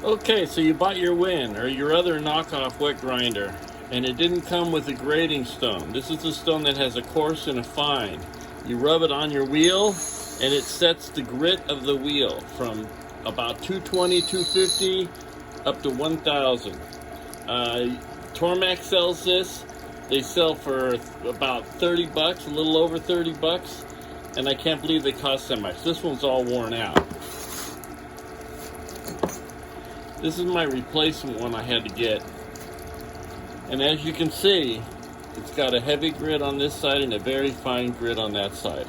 Okay, so you bought your Win or your other knockoff wet grinder, and it didn't come with a grading stone. This is the stone that has a coarse and a fine. You rub it on your wheel, and it sets the grit of the wheel from about 220, 250 up to 1,000. Tormek sells this. They sell for about 30 bucks, a little over 30 bucks, and I can't believe they cost that much. This one's all worn out. This is my replacement one I had to get. And as you can see, it's got a heavy grit on this side and a very fine grit on that side.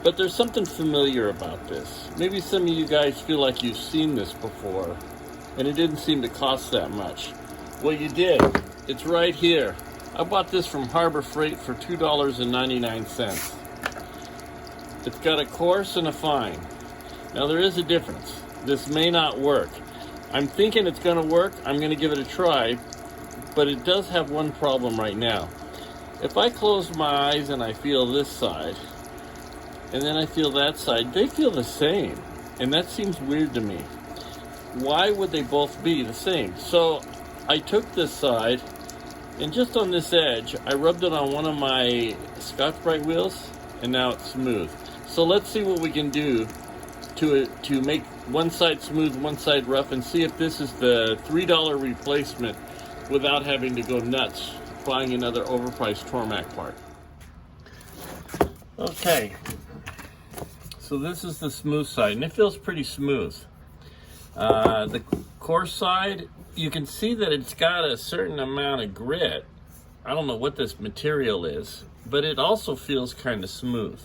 But there's something familiar about this. Maybe some of you guys feel like you've seen this before, and it didn't seem to cost that much. Well, you did. It's right here. I bought this from Harbor Freight for $2.99. It's got a coarse and a fine. Now there is a difference. This may not work. I'm thinking it's going to work. I'm going to give it a try, but it does have one problem right now. If I close my eyes and I feel this side, and then I feel that side, they feel the same, and that seems weird to me. Why would they both be the same? So I took this side, and just on this edge, I rubbed it on one of my Scotch-Brite wheels, and now it's smooth. So let's see what we can do to make one side smooth, one side rough, and see if this is the $3 replacement without having to go nuts buying another overpriced Tormek part. Okay, so this is the smooth side, and it feels pretty smooth. The coarse side, you can see that it's got a certain amount of grit. I don't know what this material is, but it also feels kind of smooth.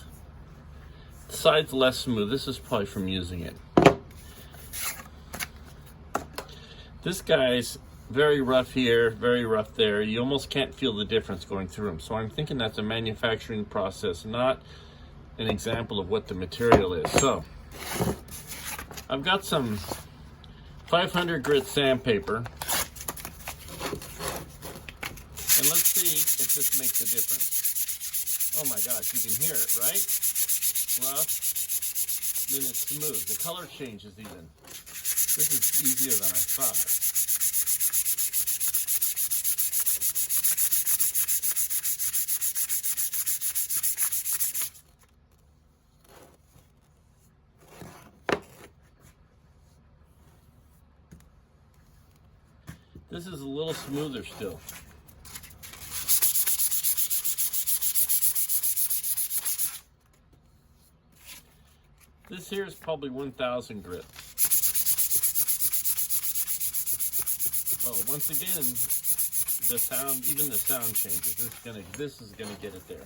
The side's less smooth. This is probably from using it. This guy's very rough here, very rough there. You almost can't feel the difference going through them. So I'm thinking that's a manufacturing process, not an example of what the material is. So I've got some 500 grit sandpaper, and let's see if this makes a difference. Oh my gosh, you can hear it, right? Rough, then it's smooth. The color changes even. This is easier than I thought. This is a little smoother still. This here is probably 1,000 grit. Oh, once again, the sound, even the sound changes. This is gonna get it there.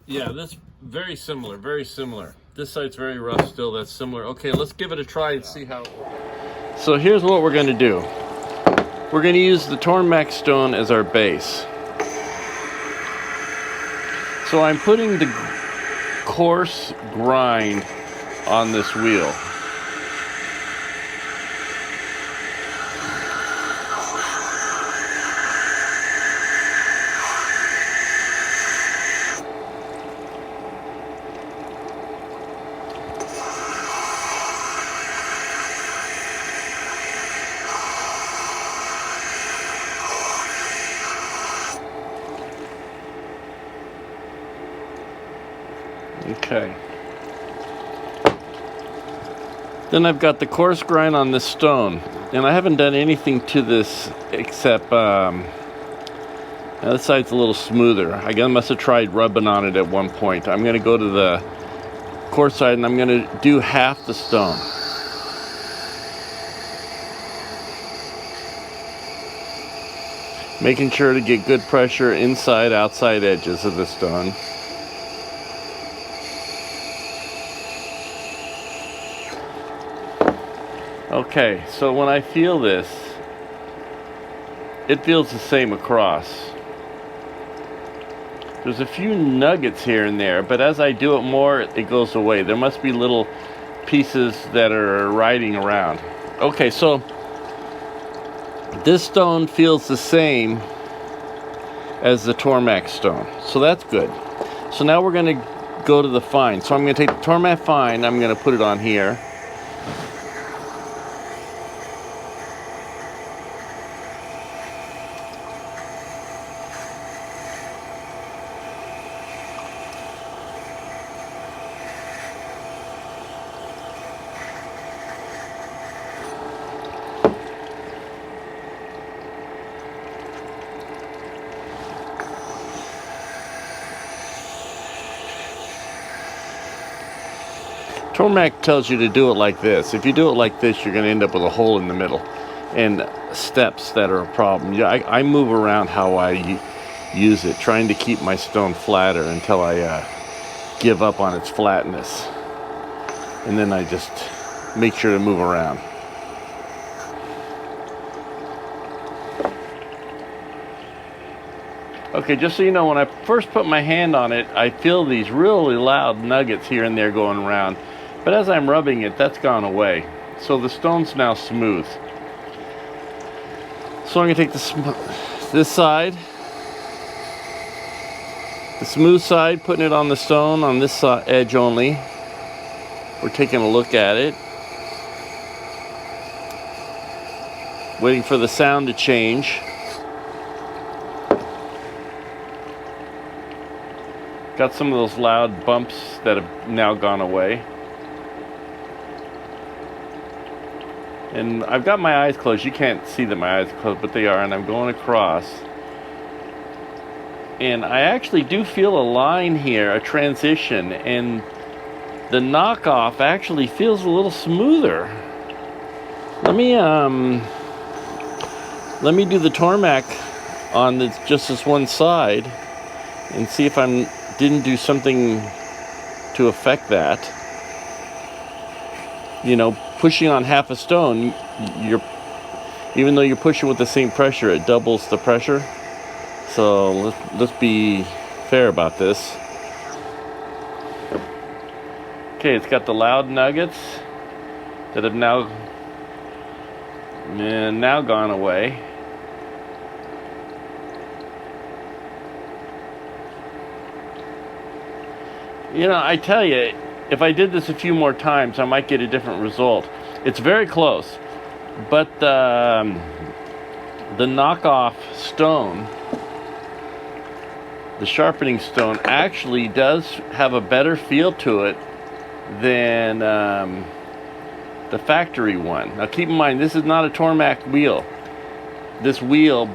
Yeah, that's very similar, very similar. This side's very rough still, that's similar. Okay, let's give it a try and see how it works. So here's what we're gonna do. We're gonna use the Tormek stone as our base. So I'm putting the coarse grind on this wheel. Okay. Then I've got the coarse grind on this stone, and I haven't done anything to this except now this side's a little smoother. I must have tried rubbing on it at one point. I'm going to go to the coarse side, and I'm going to do half the stone. Making sure to get good pressure inside, outside edges of the stone. Okay, so when I feel this, it feels the same across. There's a few nuggets here and there, but as I do it more, it goes away. There must be little pieces that are riding around. Okay, so This stone feels the same as the Tormek stone, so that's good. So now we're going to go to the fine. So I'm going to take the Tormek fine, I'm going to put it on here. Tormek tells you to do it like this. If you do it like this, you're going to end up with a hole in the middle and steps that are a problem. Yeah, I move around how I use it, trying to keep my stone flatter until I give up on its flatness. And then I just make sure to move around. Okay, just so you know, when I first put my hand on it, I feel these really loud nuggets here and there going around. But as I'm rubbing it, that's gone away. So the stone's now smooth. So I'm going to take this side, the smooth side, putting it on the stone on this edge only. We're taking a look at it. Waiting for the sound to change. Got some of those loud bumps that have now gone away. And I've got my eyes closed. You can't see that my eyes are closed, but they are. And I'm going across. And I actually do feel a line here, a transition. And the knockoff actually feels a little smoother. Let me do the Tormek on just this one side and see if I didn't do something to affect that. You know, pushing on half a stone, even though you're pushing with the same pressure, it doubles the pressure. So let's be fair about this. Okay, it's got the loud nuggets that have now gone away. You know, I tell you, if I did this a few more times, I might get a different result. It's very close, but the knockoff stone, the sharpening stone, actually does have a better feel to it than the factory one. Now keep in mind, this is not a Tormek wheel. This wheel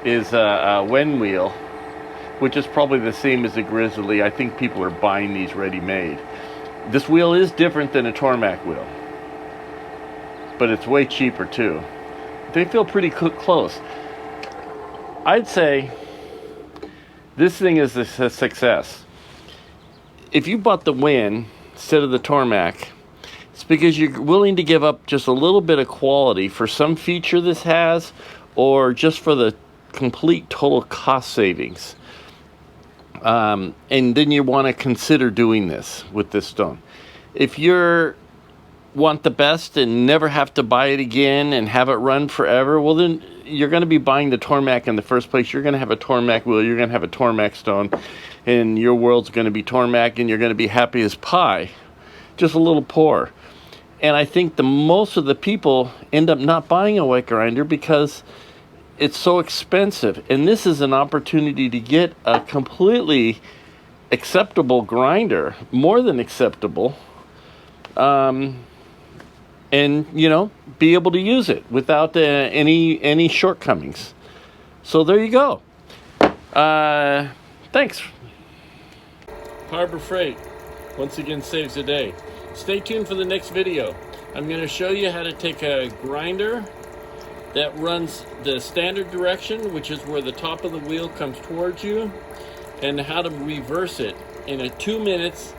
is a Wen wheel, which is probably the same as a Grizzly. I think people are buying these ready-made. This wheel is different than a Tormek wheel, but it's way cheaper too. They feel pretty close. I'd say this thing is a success. If you bought the Wen instead of the Tormek, it's because you're willing to give up just a little bit of quality for some feature this has, or just for the complete total cost savings. And then you want to consider doing this with this stone. If you want the best and never have to buy it again and have it run forever, well then you're going to be buying the Tormek in the first place. You're going to have a Tormek wheel, you're going to have a Tormek stone, and your world's going to be Tormek, and you're going to be happy as pie, just a little poor. And I think most of the people end up not buying a wet grinder because it's so expensive. And this is an opportunity to get a completely acceptable grinder, more than acceptable, and you know, be able to use it without any shortcomings. So there you go. Thanks. Harbor Freight once again saves the day. Stay tuned for the next video. I'm going to show you how to take a grinder that runs the standard direction, which is where the top of the wheel comes towards you, and how to reverse it in 2 minutes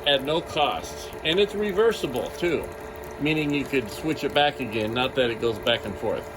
at no cost. And it's reversible too, meaning you could switch it back again, not that it goes back and forth.